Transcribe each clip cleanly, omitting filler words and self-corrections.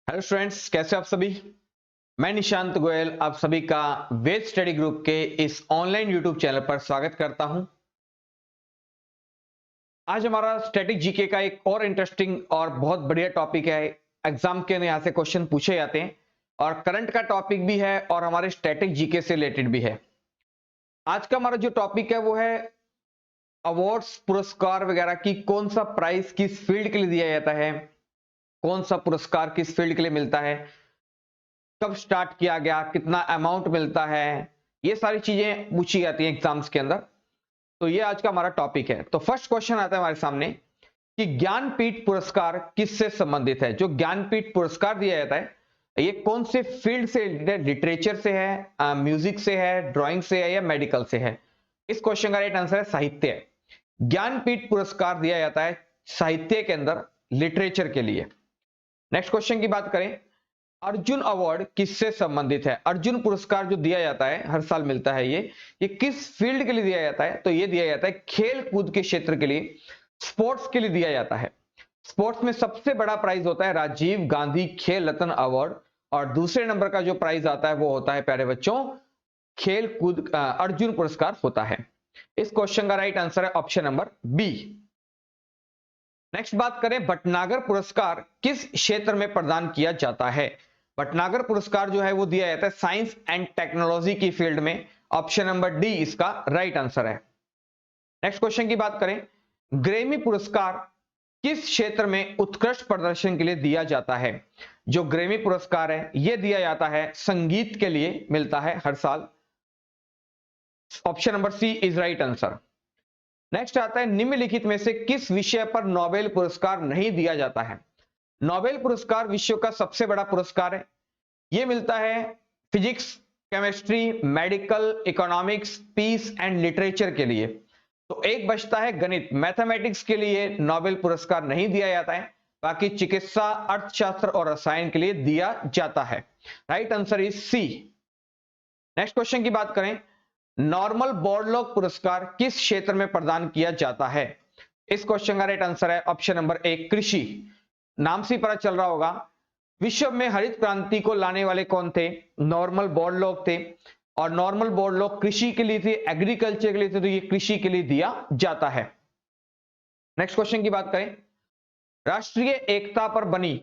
Hello students, कैसे आप सभी। मैं निशांत गोयल आप सभी का वेद स्टडी ग्रुप के इस ऑनलाइन यूट्यूब चैनल पर स्वागत करता हूं। आज हमारा स्टैटिक जीके का एक और इंटरेस्टिंग और बहुत बढ़िया टॉपिक है। एग्जाम के यहां से क्वेश्चन पूछे जाते हैं और करंट का टॉपिक भी है और हमारे स्टैटिक जीके से रिलेटेड भी है। आज का हमारा जो टॉपिक है वो है अवार्ड्स, पुरस्कार वगैरह की कौन सा प्राइज किस फील्ड के लिए दिया जाता है, कौन सा पुरस्कार किस फील्ड के लिए मिलता है, कब स्टार्ट किया गया, कितना अमाउंट मिलता है, ये सारी चीजें पूछी जाती हैं एग्जाम्स के अंदर। तो ये आज का हमारा टॉपिक है। तो फर्स्ट क्वेश्चन आता है हमारे सामने कि ज्ञानपीठ पुरस्कार किससे संबंधित है। जो ज्ञानपीठ पुरस्कार दिया जाता है ये कौन से फील्ड से रिलेटेड, लिटरेचर से है, म्यूजिक से है, ड्राइंग से है या मेडिकल से है। इस क्वेश्चन का राइट आंसर है साहित्य। ज्ञानपीठ पुरस्कार दिया जाता है साहित्य के अंदर, लिटरेचर के लिए। नेक्स्ट क्वेश्चन की बात करें, अर्जुन अवार्ड किससे संबंधित है। अर्जुन पुरस्कार जो दिया जाता है, हर साल मिलता है, ये किस फील्ड के लिए दिया जाता है। तो ये दिया जाता है खेल कूद के क्षेत्र के लिए, स्पोर्ट्स के लिए दिया जाता है। स्पोर्ट्स में सबसे बड़ा प्राइज होता है राजीव गांधी खेल रत्न अवार्ड और दूसरे नंबर का जो प्राइज आता है वो होता है प्यारे बच्चों खेल कूद अर्जुन पुरस्कार होता है। इस क्वेश्चन का राइट आंसर है ऑप्शन नंबर बी। नेक्स्ट बात करें, भटनागर पुरस्कार किस क्षेत्र में प्रदान किया जाता है। भटनागर पुरस्कार जो है वो दिया जाता है साइंस एंड टेक्नोलॉजी की फील्ड में। ऑप्शन नंबर डी इसका राइट आंसर है। नेक्स्ट क्वेश्चन की बात करें, ग्रेमी पुरस्कार किस क्षेत्र में उत्कृष्ट प्रदर्शन के लिए दिया जाता है। जो ग्रेमी पुरस्कार है यह दिया जाता है संगीत के लिए, मिलता है हर साल। Option number C is right answer. Next आता है, निम्नलिखित में से किस विषय पर नोबेल पुरस्कार नहीं दिया जाता है। नोबेल पुरस्कार विश्व का सबसे बड़ा पुरस्कार है। यह मिलता है physics, chemistry, medical, economics, peace and literature के लिए। तो एक बचता है गणित, मैथमेटिक्स के लिए नोबेल पुरस्कार नहीं दिया जाता है। बाकी चिकित्सा, अर्थशास्त्र और रसायन के लिए दिया जाता है। Right answer is C. Next question की बात करें, नॉर्मल बोरलॉग पुरस्कार किस क्षेत्र में प्रदान किया जाता है। इस क्वेश्चन का राइट आंसर है ऑप्शन नंबर ए कृषि। नाम से पता चल रहा होगा, विश्व में हरित क्रांति को लाने वाले कौन थे, नॉर्मल बोरलॉग थे। और नॉर्मल बोरलॉग कृषि के लिए थे, एग्रीकल्चर के लिए थे, तो ये कृषि के लिए दिया जाता है। नेक्स्ट क्वेश्चन की बात करें, राष्ट्रीय एकता पर बनी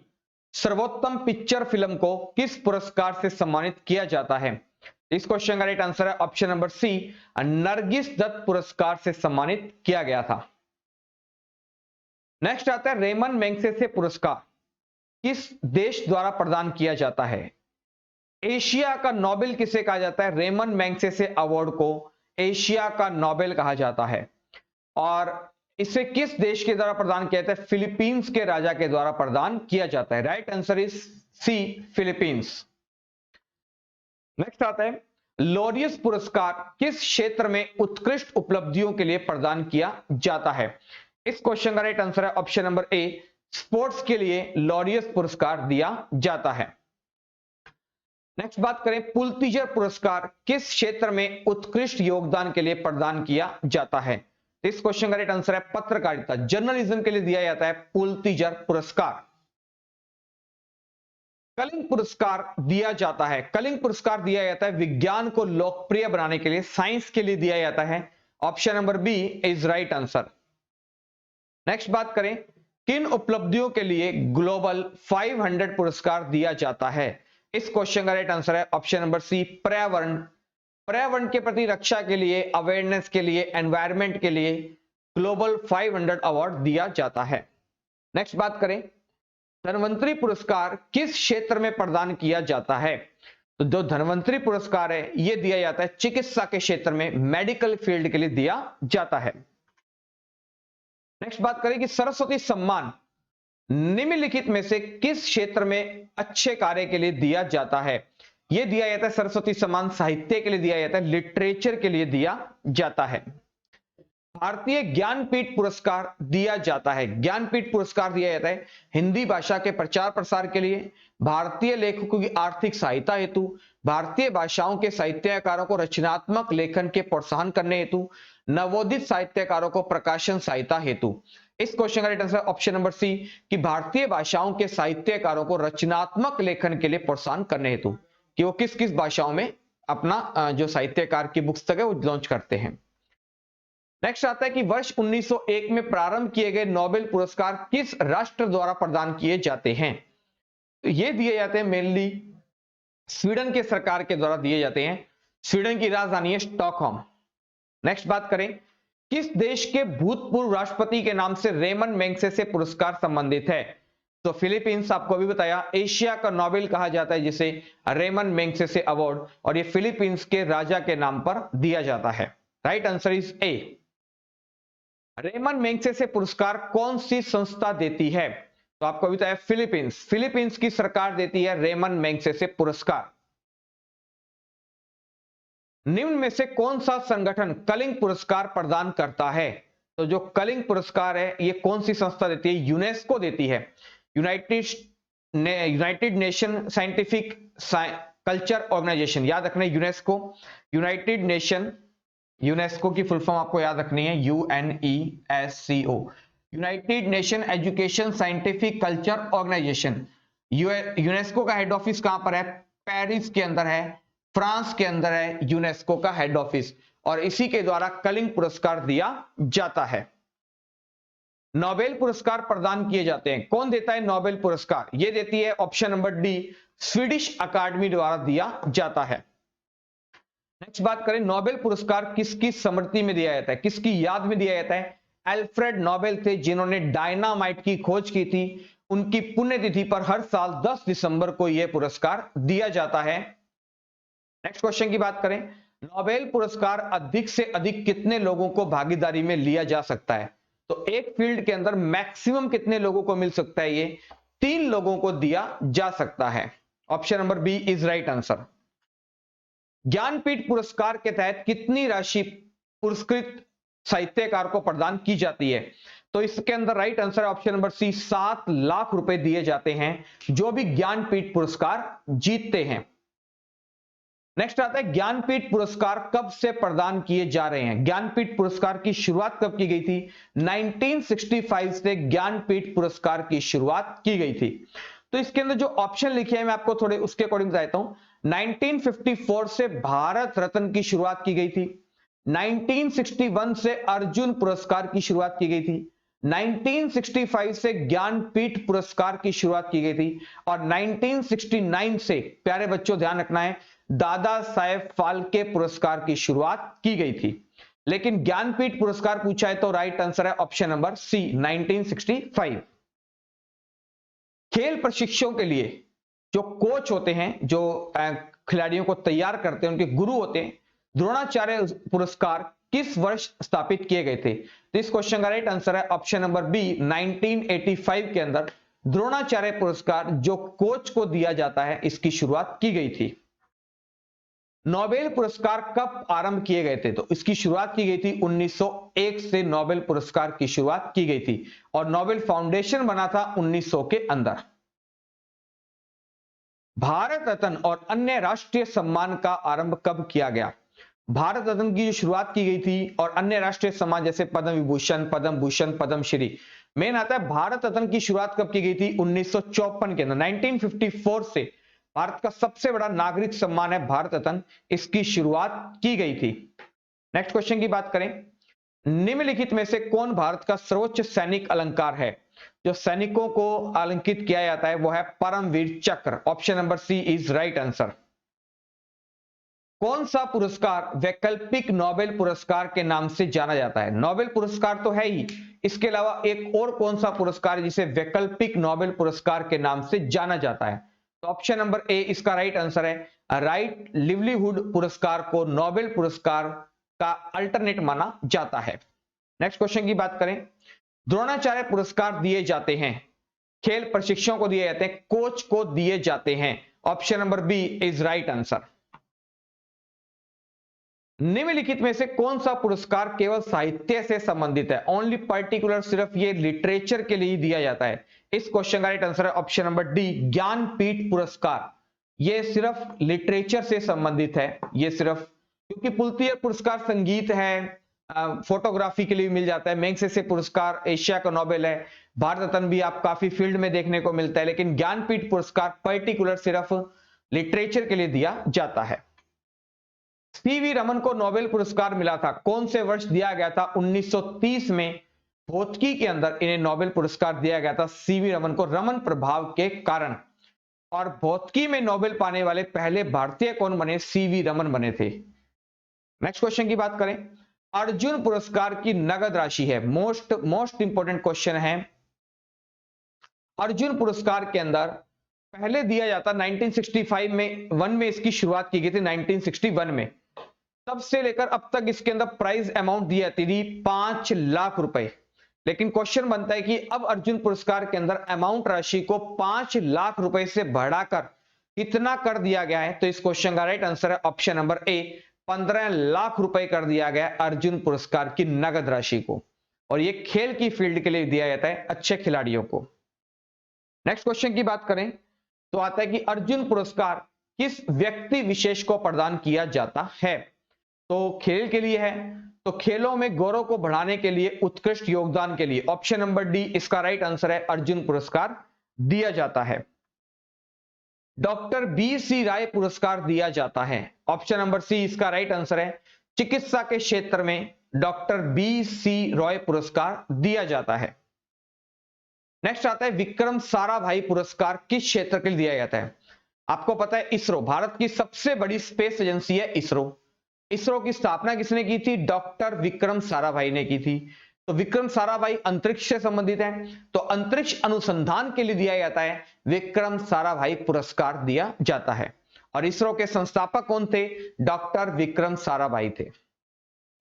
सर्वोत्तम पिक्चर फिल्म को किस पुरस्कार से सम्मानित किया जाता है। इस क्वेश्चन का राइट आंसर है option number C, Nargis Dutt पुरस्कार से सम्मानित किया गया था। नेक्स्ट आता है, रेमन मैग्सेसे पुरस्कार किस देश द्वारा प्रदान किया जाता है। एशिया का नोबेल किसे कहा जाता है। रेमन मैग्सेसे अवार्ड को एशिया का नोबेल कहा जाता है और इसे किस देश के द्वारा प्रदान किया जाता है, फिलीपींस के राजा के द्वारा प्रदान किया जाता है। Right answer is C, Philippines. Next आता है, लॉरियस पुरस्कार किस क्षेत्र में उत्कृष्ट उपलब्धियों के लिए प्रदान किया जाता है। इस क्वेश्चन का राइट आंसर है ऑप्शन नंबर ए, स्पोर्ट्स के लिए लॉरियस पुरस्कार दिया जाता है। नेक्स्ट बात करें, पुलतिजर पुरस्कार किस क्षेत्र में उत्कृष्ट योगदान के लिए प्रदान किया जाता है। इस क्वेश्चन का राइट आंसर है पत्रकारिता, जर्नलिज्म के लिए दिया जाता है पुलतिजर पुरस्कार। कलिंग पुरस्कार दिया जाता है, कलिंग पुरस्कार दिया जाता है विज्ञान को लोकप्रिय बनाने के लिए, साइंस के लिए दिया जाता है। Option number B is right answer. Next बात करें, किन उपलब्धियों के लिए ग्लोबल 500 पुरस्कार दिया जाता है। इस क्वेश्चन का राइट आंसर है ऑप्शन नंबर सी, पर्यावरण, पर्यावरण के प्रति रक्षा के लिए, अवेयरनेस के लिए, एनवायरमेंट के लिए ग्लोबल 500 अवार्ड दिया जाता है। नेक्स्ट बात करें, धन्वंतरी पुरस्कार किस क्षेत्र में प्रदान किया जाता है। तो जो धन्वंतरी पुरस्कार है यह दिया जाता है चिकित्सा के क्षेत्र में, मेडिकल फील्ड के लिए दिया जाता है। नेक्स्ट बात करें कि सरस्वती सम्मान निम्नलिखित में से किस क्षेत्र में अच्छे कार्य के लिए दिया जाता है। यह दिया जाता है सरस्वती सम्मान साहित्य के लिए दिया जाता है, लिटरेचर के लिए दिया जाता है। भारतीय ज्ञानपीठ पुरस्कार दिया जाता है, ज्ञानपीठ पुरस्कार दिया जाता है हिंदी भाषा के प्रचार प्रसार के लिए, भारतीय लेखकों की आर्थिक सहायता हेतु, भारतीय भाषाओं के साहित्यकारों को रचनात्मक लेखन के प्रोत्साहन करने हेतु, नवोदित साहित्यकारों को प्रकाशन सहायता हेतु। इस क्वेश्चन का right answer option number C कि भारतीय भाषाओं के साहित्यकारों को रचनात्मक लेखन के लिए प्रोत्साहन करने हेतु, कि वो किस किस भाषाओं में अपना जो साहित्यकार की पुस्तक है वो लॉन्च करते हैं। नेक्स्ट आता है कि वर्ष 1901 में प्रारंभ किए गए नोबेल पुरस्कार किस राष्ट्र द्वारा प्रदान किए जाते हैं? तो ये दिए जाते हैं मेनली स्वीडन के सरकार के द्वारा दिए जाते हैं। स्वीडन की राजधानी है स्टॉकहोम। नेक्स्ट बात करें, किस देश के भूतपूर्व राष्ट्रपति के नाम से रेमन मैग्सेसे पुरस्कार संबंधित है? तो फिलीपींस, आपको अभी बताया, एशिया का नोबेल कहा जाता है जिसे रेमन मैग्सेसे अवार्ड, और ये फिलीपींस के राजा के नाम पर दिया जाता है। Right answer is A. Ramon Magsaysay पुरस्कार कौन सी संस्था देती है? तो आपको अभी बताया फिलीपींस, फिलीपींस की सरकार देती है रेमन मैग्सेसे पुरस्कार। निम्न में से कौन सा संगठन कलिंग पुरस्कार प्रदान करता है? तो जो कलिंग पुरस्कार है ये कौन सी संस्था देती है? यूनेस्को देती है, United Nation scientific culture organisation. याद रखना यूनेस्को, यूनाइटेड नेशन, यूनेस्को की फुल फॉर्म आपको याद रखनी है UNESCO, United Nation education scientific culture organisation. UNESCO का हेड ऑफिस कहां पर है? पेरिस के अंदर है, फ्रांस के अंदर है यूनेस्को का हेड ऑफिस, और इसी के द्वारा कलिंग पुरस्कार दिया जाता है। नोबेल पुरस्कार प्रदान किए जाते हैं, कौन देता है नोबेल पुरस्कार? ये देती है ऑप्शन नंबर डी, स्वीडिश अकादमी द्वारा दिया जाता है। नेक्स्ट बात करें, नोबेल पुरस्कार किसकी स्मृति में दिया जाता है, किसकी याद में दिया जाता है? अल्फ्रेड नोबेल थे जिन्होंने डायनामाइट की खोज की थी, उनकी पुण्यतिथि पर हर साल 10 दिसंबर को यह पुरस्कार दिया जाता है। नेक्स्ट क्वेश्चन की बात करें, नोबेल पुरस्कार अधिक से अधिक कितने लोगों को भागीदारी में लिया जा सकता है? तो एक फील्ड के अंदर मैक्सिमम कितने लोगों को मिल सकता है? ये 3 लोगों को दिया जा सकता है। Option number B is right answer. Jnanpith पुरस्कार के तहत कितनी राशि पुरस्कृत साहित्यकार को प्रदान की जाती है? तो इसके अंदर right answer option number C, 7 lakh रुपए दिए जाते हैं जो भी ज्ञानपीठ पुरस्कार जीतते हैं। नेक्स्ट आता है, ज्ञानपीठ पुरस्कार कब से प्रदान किए जा रहे हैं? ज्ञानपीठ पुरस्कार की शुरुआत कब की गई थी? 1965 से ज्ञानपीठ पुरस्कार की शुरुआत की गई थी। तो इसके अंदर जो ऑप्शन लिखे हैं मैं आपको थोड़े उसके अकॉर्डिंग बताता हूं। 1954 से भारत रत्न की शुरुआत की गई थी, 1961 से अर्जुन पुरस्कार की शुरुआत की गई थी, 1965 से ज्ञानपीठ पुरस्कार की शुरुआत की गई थी, और 1969 से, प्यारे बच्चों ध्यान रखना है, दादा साहेब फाल्के पुरस्कार की शुरुआत की गई थी। लेकिन ज्ञानपीठ पुरस्कार पूछा है तो राइट आंसर है ऑप्शन नंबर सी, 1965। खेल प्रशिक्षकों के लिए जो कोच होते हैं, जो खिलाड़ियों को तैयार करते हैं, उनके गुरु होते हैं, द्रोणाचार्य पुरस्कार किस वर्ष स्थापित किए गए थे? तो इस क्वेश्चन का राइट आंसर है ऑप्शन नंबर बी, 1985 के अंदर द्रोणाचार्य पुरस्कार जो कोच को दिया जाता है इसकी शुरुआत की गई थी। नोबेल पुरस्कार कब आरंभ किए गए थे? तो इसकी शुरुआत की गई थी 1901 से नोबेल पुरस्कार की शुरुआत की गई थी, और नोबेल फाउंडेशन बना था 1900 के अंदर। भारत रत्न और अन्य राष्ट्रीय सम्मान का आरंभ कब किया गया? भारत रत्न की जो शुरुआत की गई थी और अन्य राष्ट्रीय सम्मान जैसे पद्म विभूषण, पद्म भूषण, पद्मश्री, मेन आता है भारत रत्न की शुरुआत कब की गई थी? 1954 के अंदर। 1954 से भारत का सबसे बड़ा नागरिक सम्मान है भारत रत्न, इसकी शुरुआत की गई थी। नेक्स्ट क्वेश्चन की बात करें, निम्नलिखित में से कौन भारत का सर्वोच्च सैनिक अलंकार है? जो सैनिकों को अलंकित किया जाता है वो है Paramvir Chakra. Option number C is right answer. कौन सा पुरस्कार वैकल्पिक नोबेल पुरस्कार के नाम से जाना जाता है? नोबेल पुरस्कार तो है ही, इसके अलावा एक और कौन सा पुरस्कार है जिसे वैकल्पिक नोबेल पुरस्कार के नाम से जाना जाता है? तो ऑप्शन नंबर ए इसका राइट आंसर है। राइट लिवलीहुड पुरस्कार को नोबेल पुरस्कार का अल्टरनेट माना जाता है। नेक्स्ट क्वेश्चन की बात करें, द्रोणाचार्य पुरस्कार दिए जाते हैं, खेल प्रशिक्षकों को दिए जाते हैं, कोच को दिए जाते हैं। Option number B is right answer. निम्नलिखित में से कौन सा पुरस्कार केवल साहित्य से संबंधित है? ओनली पर्टिकुलर, सिर्फ ये लिटरेचर के लिए दिया जाता है। इस क्वेश्चन का राइट आंसर है ऑप्शन नंबर डी, ज्ञानपीठ पुरस्कार। ये सिर्फ लिटरेचर से संबंधित है, ये सिर्फ, क्योंकि पुलत्ज़र पुरस्कार संगीत है, फोटोग्राफी के लिए भी मिल जाता है। मैग्सेसे पुरस्कार एशिया का नोबेल है। भारत रत्न भी आप काफी फील्ड में देखने को मिलता है, लेकिन ज्ञानपीठ पुरस्कार पर्टिकुलर सिर्फ लिटरेचर के लिए दिया जाता है। सीवी रमन को नोबेल पुरस्कार मिला था, कौन से वर्ष दिया गया था? 1930 में भौतिकी के अंदर इन्हें नोबेल पुरस्कार दिया गया था सीवी रमन को, रमन प्रभाव के कारण। और भौतिकी में नोबेल पाने वाले पहले भारतीय कौन बने? सीवी रमन बने थे। नेक्स्ट क्वेश्चन की बात करें, अर्जुन पुरस्कार की नगद राशि है, मोस्ट इंपोर्टेंट क्वेश्चन है। अर्जुन पुरस्कार के अंदर पहले दिया जाता 1965 में, वन में इसकी शुरुआत की गई थी 1961 में। तब से लेकर अब तक इसके अंदर प्राइज अमाउंट दी जाती थी 5 लाख रुपए। लेकिन क्वेश्चन बनता है कि अब अर्जुन पुरस्कार के अंदर अमाउंट राशि को 5 लाख रुपए से बढ़ाकर कितना कर दिया गया है? तो इस क्वेश्चन का राइट आंसर है ऑप्शन नंबर ए, 15 लाख रुपए कर दिया गया अर्जुन पुरस्कार की नगद राशि को। और ये खेल की फील्ड के लिए दिया जाता है अच्छे खिलाड़ियों को। नेक्स्ट क्वेश्चन की बात करें तो आता है कि अर्जुन पुरस्कार किस व्यक्ति विशेष को प्रदान किया जाता है? तो खेल के लिए है, तो खेलों में गौरव को बढ़ाने के लिए, उत्कृष्ट योगदान के लिए। ऑप्शन नंबर डी इसका राइट आंसर है, अर्जुन पुरस्कार दिया जाता है। डॉक्टर बी सी राय पुरस्कार दिया जाता है, ऑप्शन नंबर सी इसका राइट आंसर है। चिकित्सा के क्षेत्र में डॉक्टर बी सी रॉय पुरस्कार दिया जाता है। नेक्स्ट आता है विक्रम साराभाई पुरस्कार किस क्षेत्र के लिए दिया जाता है? आपको पता है इसरो भारत की सबसे बड़ी स्पेस एजेंसी है इसरो। इसरो की स्थापना किसने की थी? डॉक्टर विक्रम साराभाई ने की थी। तो विक्रम साराभाई अंतरिक्ष से संबंधित है, तो अंतरिक्ष अनुसंधान के लिए दिया जाता है विक्रम साराभाई पुरस्कार दिया जाता है। और इसरो के संस्थापक कौन थे? डॉक्टर विक्रम साराभाई थे।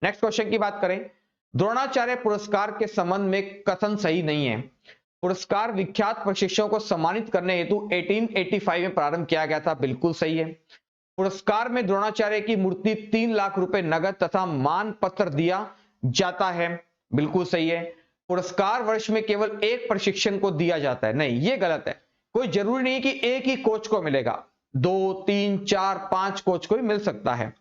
नेक्स्ट क्वेश्चन की बात करें, द्रोणाचार्य पुरस्कार के संबंध में कथन सही नहीं है। पुरस्कार विख्यात प्रशिक्षकों को सम्मानित करने हेतु 1885 में प्रारंभ किया गया था, बिल्कुल सही है। पुरस्कार में द्रोणाचार्य की मूर्ति 3 लाख रुपए नगद तथा मान पत्र दिया जाता है, बिल्कुल सही है। पुरस्कार वर्ष में केवल एक प्रशिक्षण को दिया जाता है, नहीं ये गलत है। कोई जरूरी नहीं कि एक ही कोच को मिलेगा, 2, 3, 4, 5 कोच को भी मिल सकता है।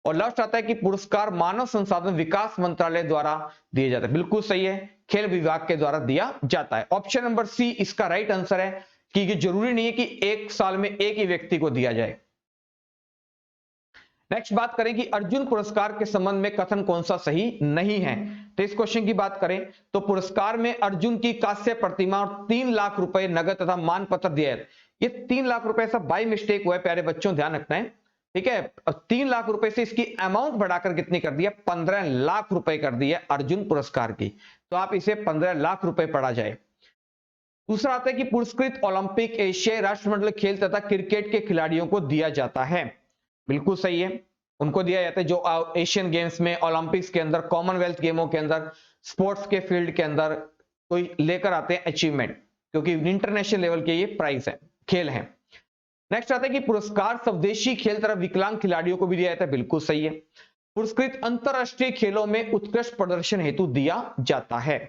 और लास्ट आता है कि पुरस्कार मानव संसाधन विकास मंत्रालय द्वारा दिए जाते हैं, बिल्कुल सही है, खेल विभाग के द्वारा दिया जाता है। ऑप्शन नंबर सी इसका राइट आंसर है कि जरूरी नहीं है कि एक साल में एक ही व्यक्ति को दिया जाए। नेक्स्ट बात करें कि अर्जुन पुरस्कार के संबंध में कथन कौन सा सही नहीं है। तो इस क्वेश्चन की बात करें तो पुरस्कार में अर्जुन की कांस्य प्रतिमा और 3 लाख रुपए नगद तथा मान पत्र दिया है। ये 3 लाख रुपए सब बाय मिस्टेक हुआ है, प्यारे बच्चों ध्यान रखना है, ठीक है। 3 लाख रुपए से इसकी अमाउंट बढ़ाकर कितनी कर दी है? 15 लाख रुपए कर दी है अर्जुन पुरस्कार की। तो आप इसे 15 लाख रुपए पढ़ा जाए। दूसरा आता है कि पुरस्कृत ओलंपिक, एशियाई, राष्ट्रमंडल खेल तथा क्रिकेट के खिलाड़ियों को दिया जाता है, बिल्कुल सही है, उनको दिया जाता है जो एशियन गेम्स में, ओलंपिक्स के अंदर, कॉमनवेल्थ गेमों के अंदर, स्पोर्ट्स के फील्ड के अंदर कोई लेकर आते हैं अचीवमेंट, क्योंकि इंटरनेशनल लेवल के ये प्राइज है, खेल है। नेक्स्ट आता है कि पुरस्कार स्वदेशी खेल तरफ विकलांग खिलाड़ियों को भी दिया जाता है, बिल्कुल सही है। पुरस्कृत अंतरराष्ट्रीय खेलों में उत्कृष्ट प्रदर्शन हेतु दिया जाता है।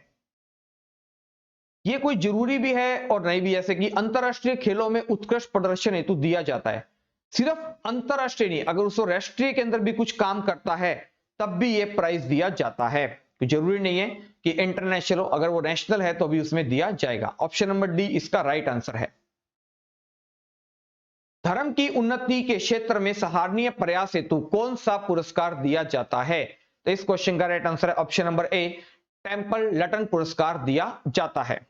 ये कोई जरूरी भी है और नहीं भी, जैसे कि अंतरराष्ट्रीय खेलों में उत्कृष्ट प्रदर्शन हेतु दिया जाता है। सिर्फ अंतरराष्ट्रीय नहीं, अगर उसको राष्ट्रीय के अंदर भी कुछ काम करता है तब भी ये प्राइज दिया जाता है। तो जरूरी नहीं है कि इंटरनेशनल हो, अगर वो नेशनल है तो भी उसमें दिया जाएगा। ऑप्शन नंबर डी इसका राइट आंसर है। धर्म की उन्नति के क्षेत्र में सराहनीय प्रयास हेतु कौन सा पुरस्कार दिया जाता है? तो इस क्वेश्चन का राइट आंसर है ऑप्शन नंबर ए, टेम्पल लटन पुरस्कार दिया जाता है।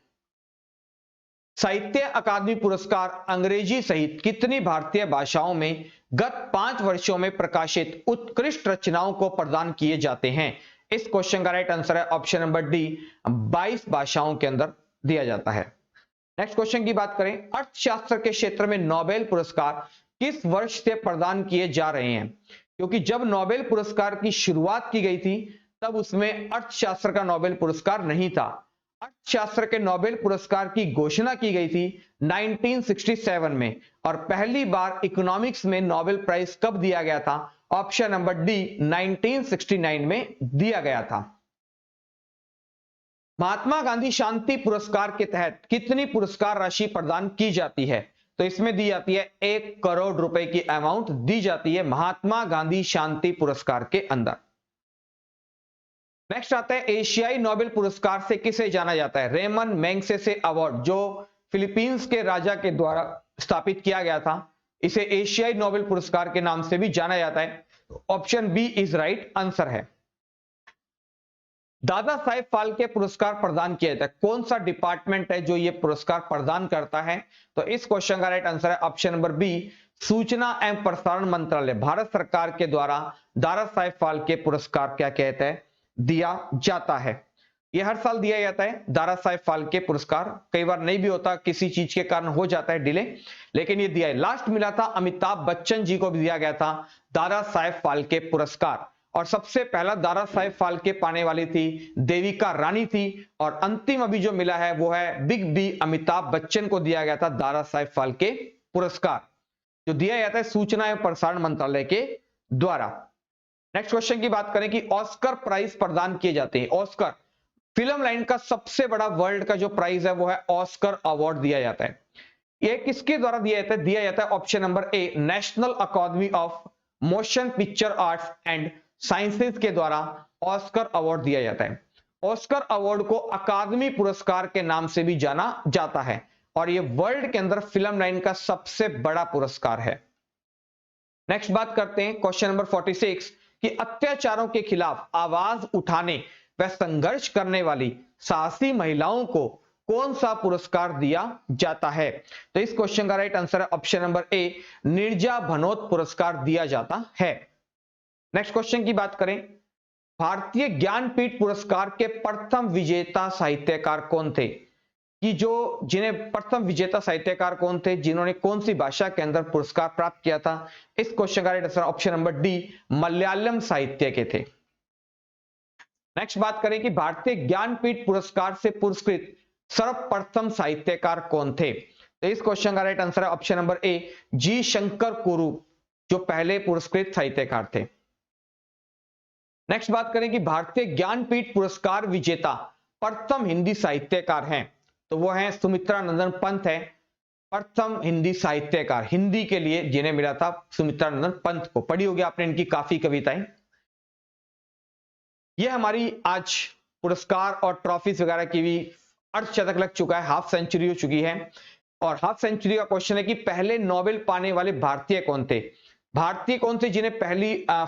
साहित्य अकादमी पुरस्कार अंग्रेजी सहित कितनी भारतीय भाषाओं में गत 5 वर्षों में प्रकाशित उत्कृष्ट रचनाओं को प्रदान किए जाते हैं? इस क्वेश्चन का राइट आंसर है ऑप्शन नंबर डी, 22 भाषाओं के अंदर दिया जाता है। नेक्स्ट क्वेश्चन की बात करें, अर्थशास्त्र के क्षेत्र में नोबेल पुरस्कार किस वर्ष से प्रदान किए जा रहे हैं? क्योंकि जब नोबेल पुरस्कार की शुरुआत की गई थी तब उसमें अर्थशास्त्र का नोबेल पुरस्कार नहीं था। अर्थशास्त्र के नोबेल पुरस्कार की घोषणा की गई थी 1967 में, और पहली बार इकोनॉमिक्स में नोबेल प्राइज कब दिया गया था? ऑप्शन नंबर डी, 1969 में दिया गया था। महात्मा गांधी शांति पुरस्कार के तहत कितनी पुरस्कार राशि प्रदान की जाती है? तो इसमें दी जाती है 1 करोड़ रुपए की अमाउंट दी जाती है महात्मा गांधी शांति पुरस्कार के अंदर। नेक्स्ट आता है एशियाई नोबेल पुरस्कार से किसे जाना जाता है? रेमन मैग्सेसे अवार्ड, जो फिलीपींस के राजा के द्वारा स्थापित किया गया था, इसे एशियाई नोबेल पुरस्कार के नाम से भी जाना जाता है। Option B is right answer है। दादा साहेब फाल्के पुरस्कार प्रदान किया जाता है, कौन सा डिपार्टमेंट है जो ये पुरस्कार प्रदान करता है? तो इस क्वेश्चन का राइट आंसर है ऑप्शन नंबर बी, सूचना एवं प्रसारण मंत्रालय, भारत सरकार के द्वारा दादा साहेब फाल्के पुरस्कार क्या कहते हैं दिया जाता है। यह हर साल दिया जाता है दादा साहेब फाल्के पुरस्कार, कई बार नहीं भी होता, किसी चीज के कारण हो जाता है डिले, लेकिन ये दिया है। लास्ट मिला था अमिताभ बच्चन जी को भी दिया गया था दादा साहेब फाल्के पुरस्कार, और सबसे पहला दादा साहेब फाल्के पाने वाली थी देविका रानी थी, और अंतिम अभी जो मिला है वो है बिग बी अमिताभ बच्चन को दिया गया था दादा साहेब फाल्के पुरस्कार, जो दिया जाता है सूचना एवं प्रसारण मंत्रालय के द्वारा। नेक्स्ट क्वेश्चन की बात करें कि ऑस्कर प्राइज प्रदान किए जाते हैं। ऑस्कर फिल्म लाइन का सबसे बड़ा वर्ल्ड का जो प्राइज है वो है ऑस्कर अवार्ड दिया जाता है। ये किसके द्वारा दिया जाता है? दिया जाता है option number A, national academy of motion picture arts and sciences के द्वारा ऑस्कर अवार्ड दिया जाता है। ऑस्कर अवार्ड को अकादमी पुरस्कार के नाम से भी जाना जाता है, और ये वर्ल्ड के अंदर फिल्म लाइन का सबसे बड़ा पुरस्कार है। नेक्स्ट बात करते हैं क्वेश्चन नंबर 46 कि अत्याचारों के खिलाफ आवाज उठाने व संघर्ष करने वाली साहसी महिलाओं को कौन सा पुरस्कार दिया जाता है? तो इस क्वेश्चन का राइट आंसर है ऑप्शन नंबर ए, नीरजा भनोत पुरस्कार दिया जाता है। नेक्स्ट क्वेश्चन की बात करें, भारतीय ज्ञानपीठ पुरस्कार के प्रथम विजेता साहित्यकार कौन थे? कि जो जिन्हें प्रथम विजेता साहित्यकार कौन थे, जिन्होंने कौन सी भाषा के अंदर पुरस्कार प्राप्त किया था? इस क्वेश्चन का right answer option number D, Malayalam साहित्य के थे। नेक्स्ट बात करें कि भारतीय ज्ञानपीठ पुरस्कार से पुरस्कृत सर्वप्रथम साहित्यकार कौन थे? तो इस क्वेश्चन का राइट आंसर है ऑप्शन नंबर ए, जी शंकर कुरु, जो पहले पुरस्कृत साहित्यकार थे। नेक्स्ट बात करें कि भारतीय ज्ञानपीठ पुरस्कार विजेता प्रथम हिंदी साहित्यकार हैं, तो वो हैं सुमित्रा नंदन पंत है प्रथम हिंदी साहित्यकार, हिंदी के लिए जिन्हें मिला था सुमित्रा नंदन पंत को। पढ़ी होगी आपने इनकी काफी कविताएं। ये हमारी आज पुरस्कार और ट्रॉफीज वगैरह की भी अर्धशतक लग चुका है, हाफ सेंचुरी हो चुकी है। और हाफ सेंचुरी का क्वेश्चन है कि पहले नोबेल पाने वाले भारतीय कौन थे? भारतीय कौन थे जिन्हें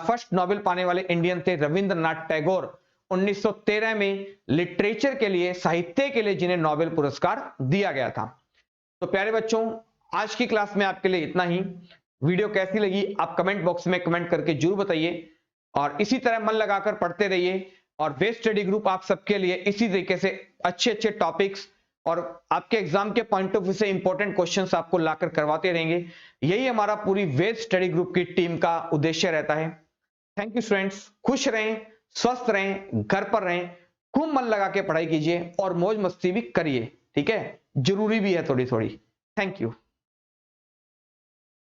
फर्स्ट नोबेल पाने वाले इंडियन थे? रविंद्रनाथ टैगोर 1913 में लिटरेचर के लिए, साहित्य के लिए जिन्हें नोबेल पुरस्कार दिया गया था। तो प्यारे बच्चों, आज की क्लास में आपके लिए इतना ही। वीडियो कैसी लगी आप कमेंट बॉक्स में कमेंट करके जरूर बताइए, और इसी तरह मन लगाकर पढ़ते रहिए। और वेद स्टडी ग्रुप आप सबके लिए इसी तरीके से अच्छे अच्छे टॉपिक्स और आपके एग्जाम के पॉइंट ऑफ व्यू से इंपॉर्टेंट क्वेश्चंस आपको लाकर करवाते रहेंगे। यही हमारा पूरी वेद स्टडी ग्रुप की टीम का उद्देश्य रहता है। थैंक यू स्टूडेंट्स, खुश रहें, स्वस्थ रहें, घर पर रहें, खूब मन लगा के पढ़ाई कीजिए और मौज मस्ती भी करिए, ठीक है? जरूरी भी है थोड़ी थोड़ी। Thank you.